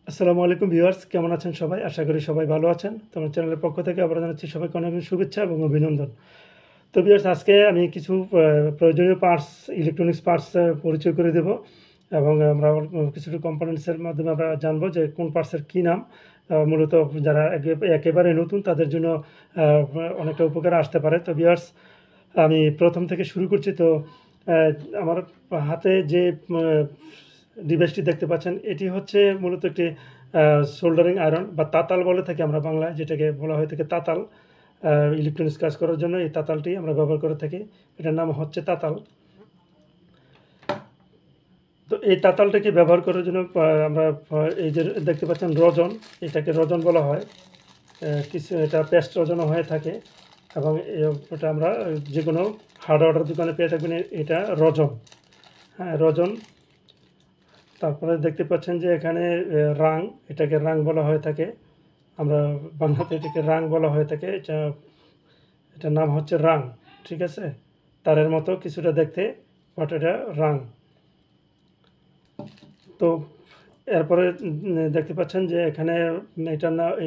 আসসালামু আলাইকুম ভিউয়ার্স, কেমন আছেন সবাই? আশা করি সবাই ভালো আছেন। তো আমার চ্যানেলের পক্ষ থেকে আবারও জানাচ্ছি সবাইকে অনেক অনেক শুভেচ্ছা এবং অভিনন্দন। তো ভিউয়ার্স, আজকে আমি কিছু প্রয়োজনীয় পার্টস, ইলেকট্রনিক্স পার্টস পরিচয় করে দেব এবং আমরা কিছু কম্পোনেন্টসের মাধ্যমে আমরা জানবো যে কোন পার্টসের কী নাম। মূলত যারা একেবারে নতুন তাদের জন্য অনেকটা উপকারে আসতে পারে। তো ভিউয়ার্স, আমি প্রথম থেকে শুরু করছি। তো আ আমার হাতে যে ডিভাইসটি দেখতে পাচ্ছেন, এটি হচ্ছে মূলত একটি আ সোল্ডারিং আয়রন বা তাতাল বলে থাকি আমরা বাংলায়, যেটাকে বলা হয়ে থাকে তাতাল। ইলেকট্রনিক্স কাজ করার জন্য এই তাতালটি আমরা ব্যবহার করে থাকি। এটার নাম হচ্ছে তাতাল। তো এই তাতালটাকে ব্যবহার করার জন্য আমরা এই যে দেখতে পাচ্ছেন রজন, এটাকে রজন বলা হয়। কিছু এটা পেস্ট রজনও হয়ে থাকে এবং ওটা আমরা যেকোনো হার্ডওয়্যারের দোকানে পেয়ে থাকবেন এটা রজন। হ্যাঁ, রজন। তারপরে দেখতে পাচ্ছেন যে এখানে রাং, এটাকে রাং বলা হয়ে থাকে। আমরা বাংলাতে এটাকে রাং বলা হয়ে থাকে। এটার নাম হচ্ছে রাং। ঠিক আছে? তারের মতো কিছুটা দেখতে, বাট এটা রাং। তো এরপরে দেখতে পাচ্ছেন যে এখানে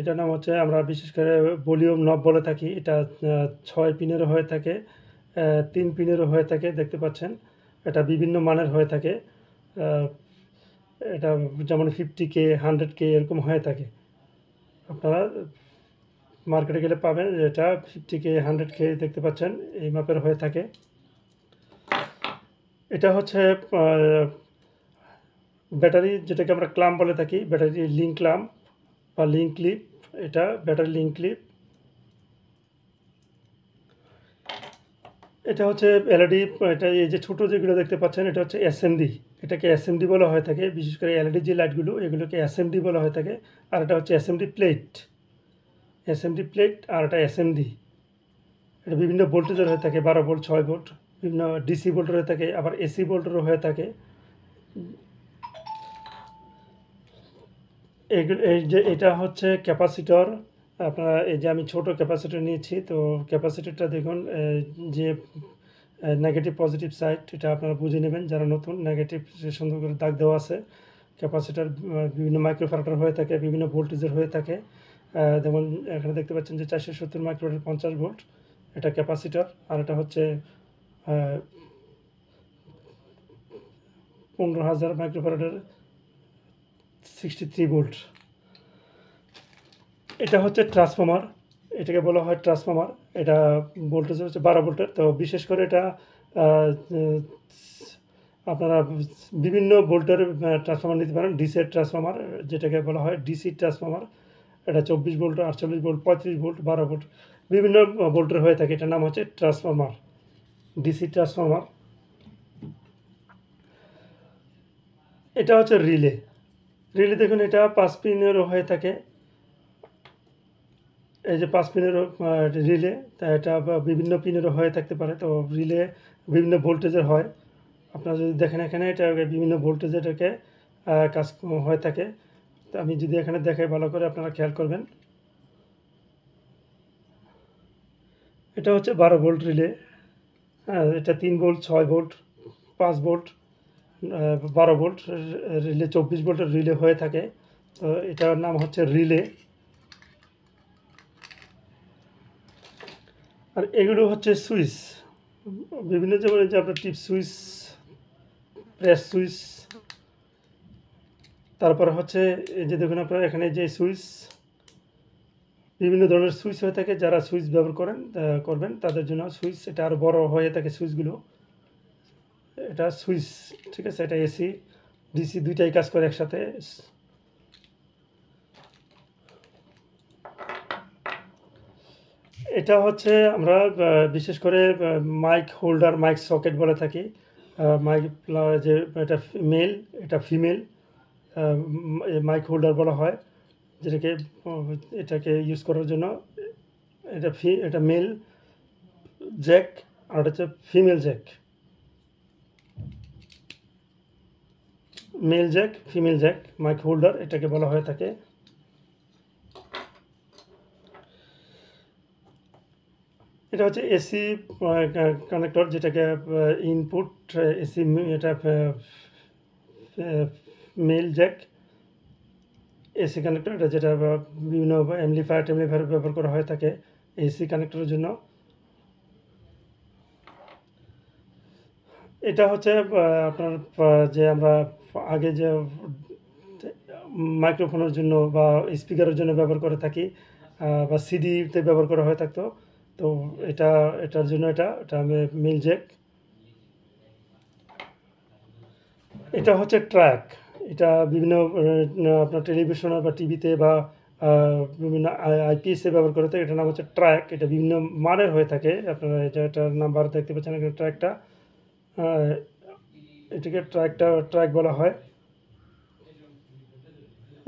এটার নাম হচ্ছে, আমরা বিশেষ করে ভলিউম নব বলে থাকি। এটা ৬ পিনেরও হয়ে থাকে, ৩ পিনেরও হয়ে থাকে। দেখতে পাচ্ছেন এটা বিভিন্ন মানের হয়ে থাকে। আ এটা যেমন 50K, 100K এরকম হয়ে থাকে। আপনারা মার্কেটে গেলে পাবেন যে এটা 50K, 100K দেখতে পাচ্ছেন, এই মাপের হয়ে থাকে। এটা হচ্ছে আ ব্যাটারি, যেটাকে আমরা ক্লাম্প বলে থাকি, ব্যাটারি লিঙ্ক ক্লাম্প বা লিঙ্ক ক্লিপ। এটা ব্যাটারি লিঙ্ক ক্লিপ। এটা হচ্ছে এলইডি। এটা এই যে ছোট যেগুলো দেখতে পাচ্ছেন, এটা হচ্ছে এসএমডি। এটাকে এসএমডি বলা হয়ে থাকে। বিশেষ করে এলইডি যে লাইটগুলো, এগুলোকে এসএমডি বলা হয়ে থাকে। আর এটা হচ্ছে এসএমডি প্লেট। এসএমডি প্লেট আর এটা এসএমডি। এটা বিভিন্ন ভোল্টেজের হয়ে থাকে, 12 ভোল্ট, 6 ভোল্ট, বিভিন্ন ডিসি ভোল্টের হয়ে থাকে, আবার এসি ভোল্টেরও হয়ে থাকে। এগুলো, এই যে এটা হচ্ছে ক্যাপাসিটর। আপনারা এই যে আমি ছোট ক্যাপাসিটর নিয়েছি, তো ক্যাপাসিটরটা দেখুন, যে নেগেটিভ পজিটিভ সাইড, এটা আপনারা বুঝে নেবেন যারা নতুন। নেগেটিভ সুন্দর করে দাগ দেওয়া আছে। ক্যাপাসিটর বিভিন্ন মাইক্রোফ্যারাডের হয়ে থাকে, বিভিন্ন ভোল্টেজের হয়ে থাকে। যেমন এখানে দেখতে পাচ্ছেন যে 470 মাইক্রোফ্যারাড 50 ভোল্ট, এটা ক্যাপাসিটর। আর এটা হচ্ছে 15,000 মাইক্রোফ্যারাডের 63 ভোল্ট। এটা হচ্ছে ট্রান্সফর্মার। এটাকে বলা হয় ট্রান্সফর্মার। এটা ভোল্টেজ হচ্ছে 12 ভোল্টের। তো বিশেষ করে এটা আপনারা বিভিন্ন ভোল্টের ট্রান্সফর্মার নিতে পারেন। ডিসি ট্রান্সফর্মার, যেটাকে বলা হয় ডিসি ট্রান্সফর্মার। এটা 24 ভোল্ট, 48 ভোল্ট, 35 ভোল্ট, 12 ভোল্ট, বিভিন্ন ভোল্টের হয়ে থাকে। এটার নাম হচ্ছে ট্রান্সফর্মার, ডিসি ট্রান্সফর্মার। এটা হচ্ছে রিলে। রিলে দেখুন, এটা 5 পিনেরও হয়ে থাকে। এই যে 5 পিনেরও রিলে, তা এটা বিভিন্ন পিনেরও হয়ে থাকতে পারে। তো রিলে বিভিন্ন ভোল্টেজের হয়। আপনারা যদি দেখেন এখানে, এটা বিভিন্ন ভোল্টেজে এটাকে কাজ হয়ে থাকে। তো আমি যদি এখানে দেখাই ভালো করে, আপনারা খেয়াল করবেন। এটা হচ্ছে 12 ভোল্ট রিলে। হ্যাঁ, এটা 3 volt, 6 volt, 5 volt, 12 volt relay, 24 ভোল্টের রিলে হয়ে থাকে। তো এটার নাম হচ্ছে রিলে। আর এগুলো হচ্ছে সুইচ। বিভিন্ন, যেমন এই যে আপনার টিপ সুইচ, প্রেস সুইচ, তারপরে হচ্ছে এই যে দেখুন আপনারা এখানে যে সুইচ, বিভিন্ন ধরনের সুইচ হয়ে থাকে। যারা সুইচ ব্যবহার করবেন তাদের জন্য সুইচ, এটা আরও বড় হয়ে থাকে সুইচগুলো। এটা সুইচ, ঠিক আছে? এটা এসি ডিসি দুইটাই কাজ করে একসাথে। এটা হচ্ছে আমরা বিশেষ করে মাইক হোল্ডার, মাইক সকেট বলে থাকি। মাইক, যে এটা মেল, এটা ফিমেল মাইক হোল্ডার বলা হয়, যেটাকে এটাকে ইউজ করার জন্য। এটা মেল জ্যাক, আর এটা হচ্ছে female jack. Male jack, female jack, mike holder এটাকে বলা হয়ে থাকে। এটা হচ্ছে এসি কানেক্টর, যেটাকে ইনপুট এসি, এটা মেল জ্যাক। এসি কানেক্টর, এটা যেটা বিভিন্ন অ্যামপ্লিফায়ার ব্যবহার করা হয়ে থাকে এসি কানেক্টরের জন্য। এটা হচ্ছে আপনার যে আমরা আগে যে মাইক্রোফোনের জন্য বা স্পিকারের জন্য ব্যবহার করে থাকি, বা সিডিতে ব্যবহার করা হয়ে থাকতো। তো এটার জন্য এটা মিল জ্যাক। এটা হচ্ছে ট্র্যাক। এটা বিভিন্ন আপনার টেলিভিশনে বা টিভিতে বা বিভিন্ন আইপিএসে ব্যবহার করে থাকে। এটার নাম হচ্ছে ট্র্যাক। এটা বিভিন্ন মানের হয়ে থাকে। আপনারা এটার নাম্বার দেখতে পাচ্ছেন এখানে ট্র্যাকটা। এটাকে ট্র্যাক বলা হয়।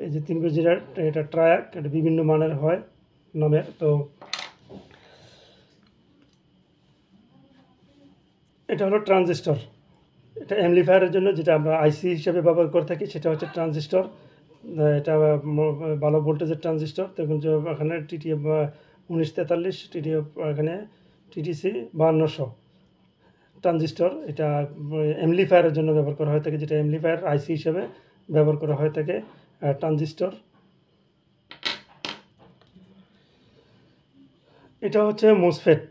এই যে 3 কেজির এটা ট্র্যাক, এটা বিভিন্ন মানের হয় নামের। তো এটা হলো ট্রানজিস্টর। এটা অ্যামপ্লিফায়ারের জন্য যেটা আমরা আইসি হিসেবে ব্যবহার করে থাকি সেটা হচ্ছে ট্রানজিস্টর। এটা ভালো ভোল্টেজের ট্রানজিস্টর। দেখুন যে এখানে টিটিএফ 1943, টিটিএফ এখানে টিটিসি 5200 ট্রানজিস্টর। এটা অ্যামপ্লিফায়ারের জন্য ব্যবহার করা হয়ে থাকে, যেটা অ্যামপ্লিফায়ার আইসি হিসেবে ব্যবহার করা হয়ে থাকে ট্রানজিস্টর। এটা হচ্ছে মোসফেট।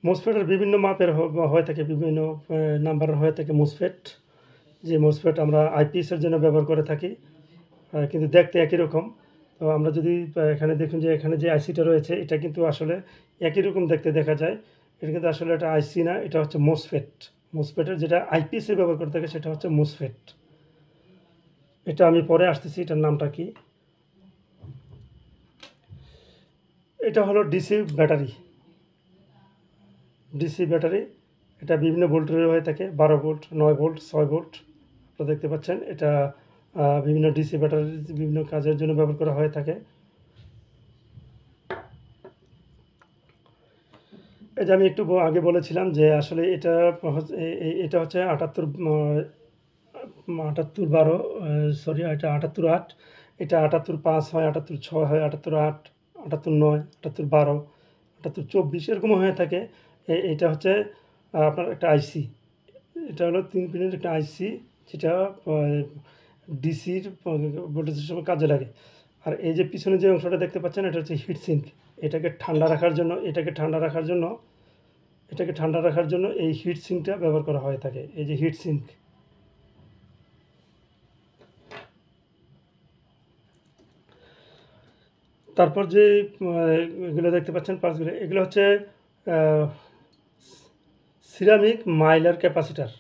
মোসফেটের বিভিন্ন মাপের হয়ে থাকে, বিভিন্ন নাম্বারের হয়ে থাকে মোসফেট। যে মোসফেট আমরা আইপিএসের জন্য ব্যবহার করে থাকি, কিন্তু দেখতে একই রকম। তো আমরা যদি এখানে দেখুন যে এখানে যে আইসিটা রয়েছে এটা কিন্তু আসলে একই রকম দেখতে দেখা যায়। এটা কিন্তু আসলে এটা আইসি না, এটা হচ্ছে মোসফেট। মোসফেটের যেটা আইপিএসে ব্যবহার করে থাকে সেটা হচ্ছে মোসফেট। এটা আমি পরে আসতেছি এটার নামটা কি। এটা হলো ডিসি ব্যাটারি। ডিসি ব্যাটারি এটা বিভিন্ন ভোল্টের হয়ে থাকে, 12 ভোল্ট, 9 ভোল্ট, 6 ভোল্ট। আপনারা দেখতে পাচ্ছেন এটা বিভিন্ন ডিসি ব্যাটারি বিভিন্ন কাজের জন্য ব্যবহার করা হয়ে থাকে। এই যে আমি একটু আগে বলেছিলাম যে আসলে এটা হচ্ছে 78 12, সরি, এটা 78 8। এটা 78 5 হয়, 78 6 হয়, 78 8, 78 9, 78 12, 78 24 এরকম হয়ে থাকে। এটা হচ্ছে আপনার একটা আইসি। এটা হলো 3 পিনের একটা আইসি, যেটা ডিসির ভোল্টেজের সময় কাজে লাগে। আর এই যে পিছনে যে অংশটা দেখতে পাচ্ছেন এটা হচ্ছে হিট সিঙ্ক। এটাকে ঠান্ডা রাখার জন্য এই হিট সিঙ্কটা ব্যবহার করা হয়ে থাকে। এই যে হিট সিঙ্ক। তারপর যে এগুলো দেখতে পাচ্ছেন পার্টসগুলো, এগুলো হচ্ছে সিরামিক মাইলার ক্যাপাসিটার।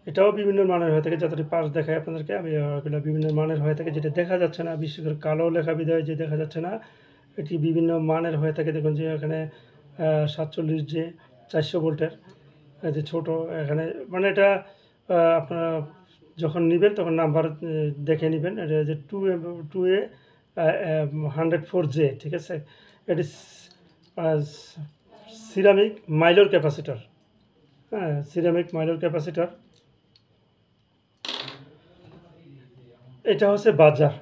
এটাও বিভিন্ন মানের হয়ে থাকে। যতটি পার্টস দেখায় আপনাদেরকে আমি, এগুলো বিভিন্ন মানের হয়ে থাকে, যেটা দেখা যাচ্ছে না, বিশেষ করে কালো লেখা বিধায় যে দেখা যাচ্ছে না। এটি বিভিন্ন মানের হয়ে থাকে। দেখুন যে এখানে 47 যে 400 ভোল্টের যে ছোট, এখানে মানে এটা আপনারা যখন নেবেন তখন নাম্বার দেখে নেবেন। এটা যে 2A 104J, ঠিক আছে। এটি সিরামিক মাইলর ক্যাপাসিটার। হ্যাঁ, সিরামিক মাইলর ক্যাপাসিটার। এটা হচ্ছে বাজার।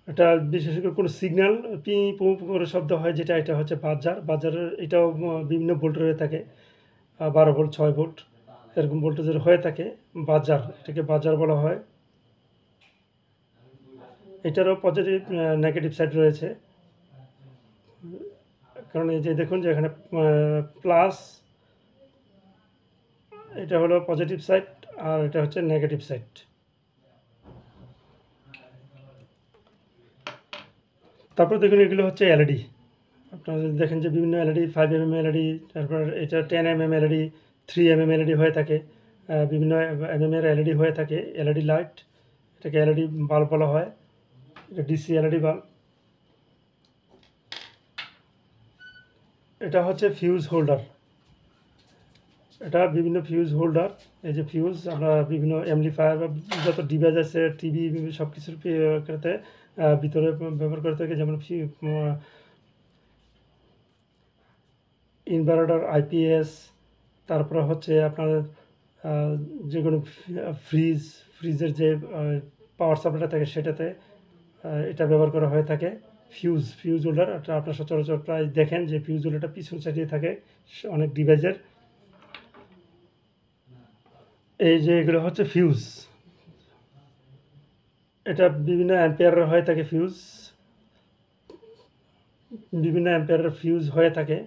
এটা বিশেষ করে কোনো সিগন্যাল পি পু করে শব্দ হয়, যেটা এটা হচ্ছে বাজার। বাজারের এটাও বিভিন্ন ভোল্টের হয়ে থাকে, 12 ভোল্ট, 6 ভোল্ট এরকম ভোল্টেজের হয়ে থাকে। বাজার, এটাকে বাজার বলা হয়। এটারও পজিটিভ নেগেটিভ সাইড রয়েছে। কারণ এই যে দেখুন যে এখানে প্লাস, এটা হলো পজিটিভ সাইড আর এটা হচ্ছে নেগেটিভ সাইড। তারপর দেখুন এগুলো হচ্ছে এলইডি। আপনারা যদি দেখেন যে বিভিন্ন এলইডি, 5mm এলইডি, তারপর এটা 10mm এলইডি, 3mm এলইডি হয়ে থাকে, বিভিন্ন এর এলইডি হয়ে থাকে। এলইডি লাইট, এটাকে এলইডি বাল্ব বলা হয়। এটা ডিসি এলইডি বাল্ব। এটা হচ্ছে ফিউজ হোল্ডার। এটা বিভিন্ন ফিউজ হোল্ডার। এই যে ফিউজ আমরা বিভিন্ন অ্যামপ্লিফায়ার বা যত ডিভাইস আছে, টিভি, সব কিছুর ক্ষেত্রে ভিতরে ব্যবহার করে থাকে। যেমন ইনভার্টার, আইপিএস, তারপরে হচ্ছে আপনার যে কোনো ফ্রিজের যে পাওয়ার সাপ্লাইটা থাকে সেটাতে এটা ব্যবহার করা হয়ে থাকে। ফিউজ হোল্ডার, এটা আপনার সচরাচর প্রায় দেখেন যে ফিউজ হোল্ডারটা পিছন সাইডে থাকে অনেক ডিভাইসের। এই যে এগুলো হচ্ছে ফিউজ। এটা বিভিন্ন অ্যাম্পিয়ারের হয়ে থাকে ফিউজ, বিভিন্ন অ্যাম্পিয়ারের ফিউজ হয়ে থাকে।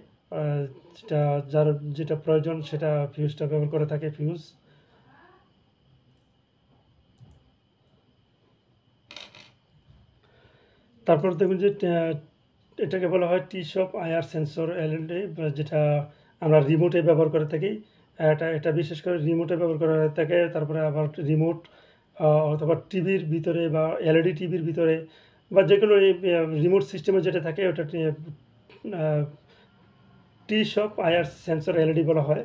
যেটা যার যেটা প্রয়োজন সেটা ফিউজটা ব্যবহার করে থাকে ফিউজ। তারপর দেখুন যে এটাকে বলা হয় টি-শপ আইআর সেন্সর এলইডি, যেটা আমরা রিমোটে ব্যবহার করে থাকি। এটা বিশেষ করে রিমোটে ব্যবহার করা হয়ে থাকে। তারপরে আবার রিমোট অথবা টিভির ভিতরে বা এলইডি টিভির ভিতরে বা যে কোনো রিমোট সিস্টেমে যেটা থাকে ওটা টি-শপ আইআর সেন্সর এলইডি বলা হয়।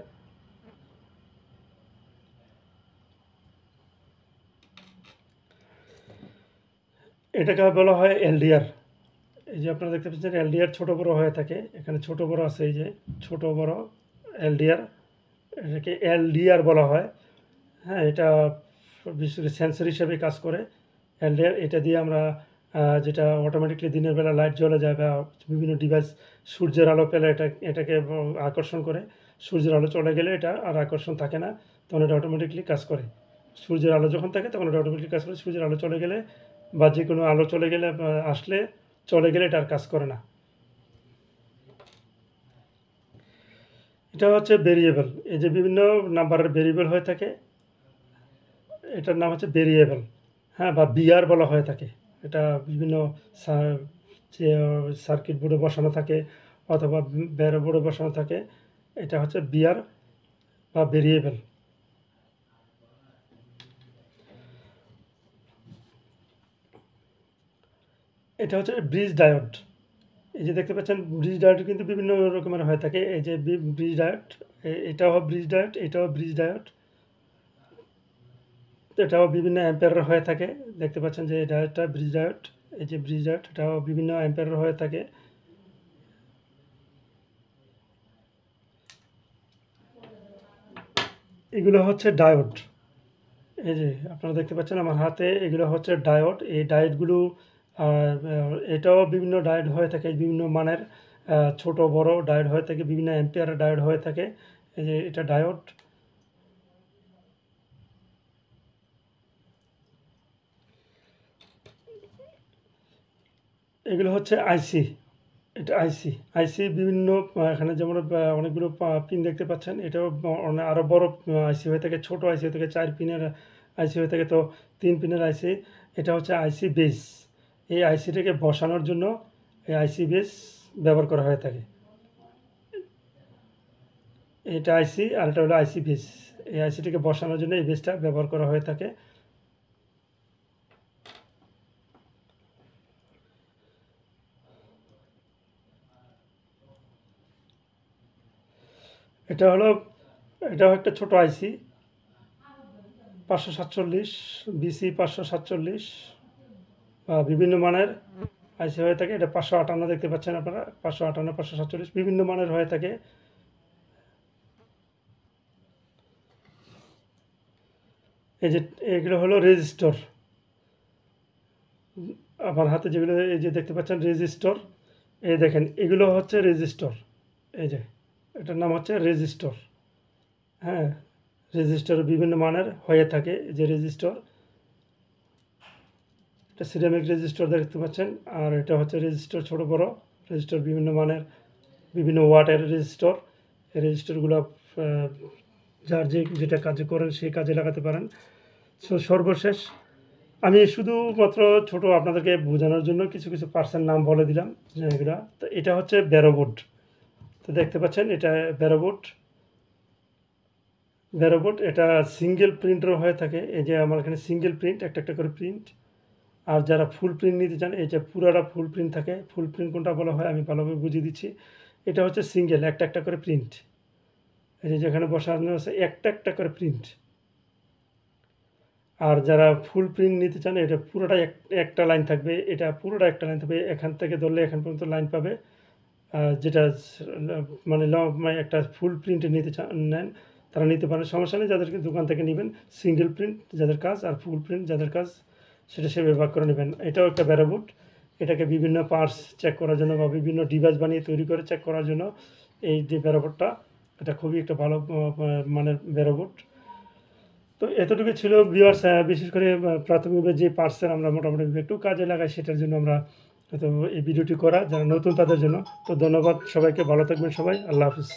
এটাকে বলা হয় এলডিআর। এই যে আপনারা দেখতে পাচ্ছেন এলডিআর ছোট বড় হয়ে থাকে, এখানে ছোট বড় আছে, এই যে ছোট বড় এলডিআর, এটাকে এলডিআর বলা হয়। হ্যাঁ, এটা বিশেষ করে সেন্সর হিসেবে কাজ করে এলডিআর। এটা দিয়ে আমরা যেটা অটোমেটিকলি দিনের বেলা লাইট জ্বলে যায় বা বিভিন্ন ডিভাইস সূর্যের আলো পেলে এটাকে আকর্ষণ করে। সূর্যের আলো চলে গেলে এটা আর আকর্ষণ থাকে না, তখন এটা অটোমেটিকলি কাজ করে। সূর্যের আলো যখন থাকে তখন এটা অটোমেটিকলি কাজ করে, সূর্যের আলো চলে গেলে বা যে কোনো আলো চলে গেলে আসলে চলে গেলে এটা আর কাজ করে না। এটা হচ্ছে ভেরিয়েবল। এই যে বিভিন্ন নাম্বারের ভেরিয়েবল হয়ে থাকে, এটার নাম হচ্ছে ভেরিয়েবল। হ্যাঁ, বা বিআর বলা হয়ে থাকে। এটা বিভিন্ন যে সার্কিট বোর্ডে বসানো থাকে অথবা ব্যারো বোর্ডে বসানো থাকে, এটা হচ্ছে বিআর বা ভেরিয়েবল। এটা হচ্ছে ব্রিজ ডায়োড। এই যে দেখতে পাচ্ছেন ব্রিজ ডায়োড কিন্তু বিভিন্ন রকমের হয়ে থাকে। এই যে ব্রিজ ডায়োড, এটাও ব্রিজ ডায়োড, এটাও ব্রিজ ডায়োড, এটাও বিভিন্ন অ্যাম্পিয়ারের হয়ে থাকে। দেখতে পাচ্ছেন যে এই ডায়োডটা ব্রিজ ডায়োড, এই যে ব্রিজ ডায়োড, এটাও বিভিন্ন অ্যাম্পিয়ারের হয়ে থাকে। এগুলো হচ্ছে ডায়োড। এই যে আপনারা দেখতে পাচ্ছেন আমার হাতে, এগুলো হচ্ছে ডায়োড। এই ডায়োডগুলো এটাও বিভিন্ন ডায়োড হয়ে থাকে, বিভিন্ন মানের ছোট বড় ডায়োড হয়ে থাকে, বিভিন্ন অ্যাম্পিয়ারের ডায়োড হয়ে থাকে। এই যে এটা ডায়োড। এগুলো হচ্ছে আইসি। এটা আইসি। আইসি বিভিন্ন এখানে যেমন অনেকগুলো পিন দেখতে পাচ্ছেন। এটাও আরও বড় আইসি হয়ে থাকে, ছোট আইসি হয়ে থাকে 4 পিনের আইসি হয়ে থাকে, তো 3 পিনের আইসি। এটা হচ্ছে আইসি বেস। এই আইসিটাকে বসানোর জন্য এই আইসি বেস ব্যবহার করা হয়ে থাকে। এটা আইসি আর এটা হলো আইসি বেস। এই আইসিটাকে বসানোর জন্য এই বেসটা ব্যবহার করা হয়ে থাকে। এটা হলো, এটাও একটা ছোট আইসি 547 বিসি 547 বিভিন্ন মানের আইসি হয়ে থাকে। এটা 558 দেখতে পাচ্ছেন আপনারা, 558 547 বিভিন্ন মানের হয়ে থাকে। এই যে এগুলো হলো রেজিস্টর। আমার হাতে যেগুলো এই যে দেখতে পাচ্ছেন রেজিস্টর, এই দেখেন এগুলো হচ্ছে রেজিস্টর। এই যে এটার নাম হচ্ছে রেজিস্টর। হ্যাঁ, রেজিস্টর বিভিন্ন মানের হয়ে থাকে। এই যে রেজিস্টর, এটা সিরামিক রেজিস্টর দেখতে পাচ্ছেন, আর এটা হচ্ছে রেজিস্টর ছোট বড় রেজিস্টর, বিভিন্ন মানের বিভিন্ন ওয়াটের রেজিস্টর। এই রেজিস্টরগুলো যার যেটা কাজে করেন সেই কাজে লাগাতে পারেন। সর্বশেষ আমি শুধুমাত্র ছোট আপনাদেরকে বোঝানোর জন্য কিছু কিছু পার্টসের নাম বলে দিলাম এগুলা। তো এটা হচ্ছে ব্যারোবোর্ড। তো দেখতে পাচ্ছেন এটা ব্যারোবোর্ড। ব্যারোবোর্ড এটা সিঙ্গেল প্রিন্টও হয়ে থাকে। এই যে আমার এখানে সিঙ্গেল প্রিন্ট, একটা একটা করে প্রিন্ট। আর যারা ফুল প্রিন্ট নিতে চান, এই যে পুরাটা ফুল প্রিন্ট থাকে। ফুল প্রিন্ট কোনটা বলা হয় আমি ভালোভাবে বুঝিয়ে দিচ্ছি। এটা হচ্ছে সিঙ্গেল, একটা একটা করে প্রিন্ট। এই যে যেখানে বসানো আছে একটা একটা করে প্রিন্ট। আর যারা ফুল প্রিন্ট নিতে চান, এটা পুরোটাই একটা লাইন থাকবে, এটা পুরোটা একটা লাইন থাকবে, এখান থেকে ধরলে এখান পর্যন্ত লাইন পাবে। যেটা মানে একটা ফুল প্রিন্টে নিতে চান নেন তারা নিতে পারেন, সমস্যা নেই। যাদেরকে দোকান থেকে নেবেন সিঙ্গেল প্রিন্ট যাদের কাজ, আর ফুল প্রিন্ট যাদের কাজ সেটা সে ব্যবহার করে নেবেন। এটাও একটা ব্যারোবোর্ড। এটাকে বিভিন্ন পার্টস চেক করার জন্য বা বিভিন্ন ডিভাইস বানিয়ে তৈরি করে চেক করার জন্য এই যে ব্যারোবোর্ডটা, এটা খুবই একটা ভালো মানের ব্যারোবোর্ড। তো এতটুকু ছিল ভিউয়ার্স, বিশেষ করে প্রাথমিকভাবে যে পার্টসের আমরা মোটামুটি একটু কাজে লাগাই সেটার জন্য আমরা তো এই ভিডিওটি করা, যারা নতুন তাদের জন্য। তো ধন্যবাদ সবাইকে, ভালো থাকবেন সবাই, আল্লাহ হাফিজ।